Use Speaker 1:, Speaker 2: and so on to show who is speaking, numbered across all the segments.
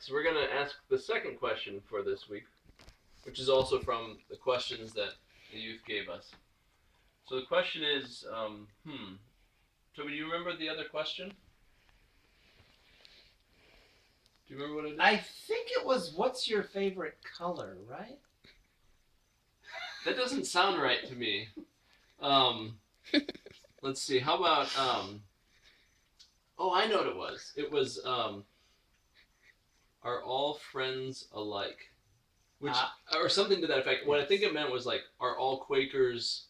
Speaker 1: so we're going to ask the second question for this week, which is also from the questions that the youth gave us. So the question is, Toby, do you remember the other question? Do you remember what it is?
Speaker 2: I think it was, what's your favorite color, right?
Speaker 1: That doesn't sound right to me. Let's see. How about, oh, I know what it was. It was, are all friends alike? Which, or something to that effect. What I think it meant was like, are all Quakers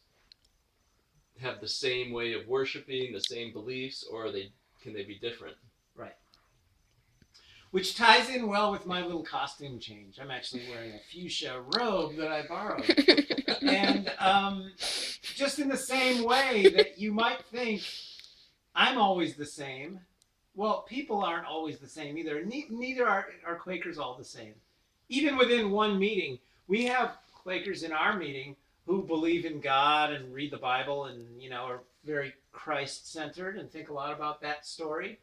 Speaker 1: have the same way of worshiping, the same beliefs, or can they be different?
Speaker 2: Right. Which ties in well with my little costume change. I'm actually wearing a fuchsia robe that I borrowed. And just in the same way that you might think I'm always the same, well, people aren't always the same either. Neither are Quakers all the same. Even within one meeting, we have Quakers in our meeting who believe in God and read the Bible and, are very Christ-centered and think a lot about that story.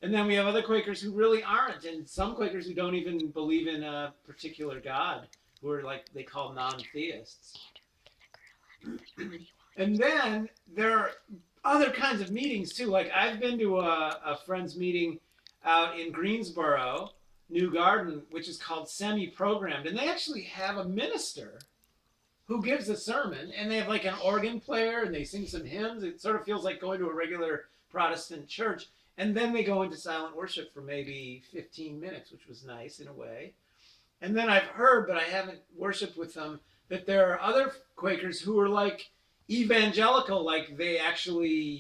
Speaker 2: And then we have other Quakers who really aren't, and some Quakers who don't even believe in a particular God, who are like they call non-theists. And then there are other kinds of meetings too. Like I've been to a friend's meeting out in Greensboro, New Garden, which is called Semi-Programmed, and they actually have a minister who gives a sermon, and they have like an organ player, and they sing some hymns. It sort of feels like going to a regular Protestant church. And then they go into silent worship for maybe 15 minutes, which was nice in a way. And then I've heard, but I haven't worshiped with them, that there are other Quakers who are like evangelical, like they actually,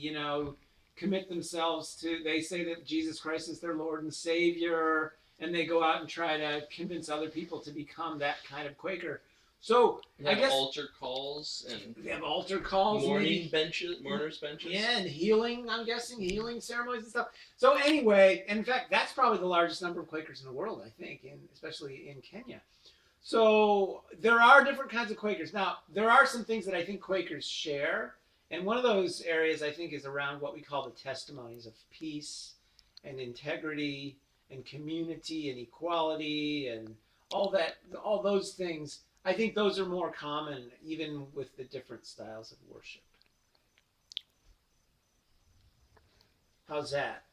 Speaker 2: commit themselves to, they say that Jesus Christ is their Lord and Savior, and they go out and try to convince other people to become that kind of Quaker. So I guess
Speaker 1: altar calls and
Speaker 2: they have altar calls,
Speaker 1: mourners benches.
Speaker 2: Yeah, and healing. I'm guessing healing ceremonies and stuff. So anyway, in fact, that's probably the largest number of Quakers in the world, I think, especially in Kenya. So there are different kinds of Quakers. Now there are some things that I think Quakers share, and one of those areas I think is around what we call the testimonies of peace and integrity and community and equality and all that, all those things. I think those are more common even with the different styles of worship. How's that?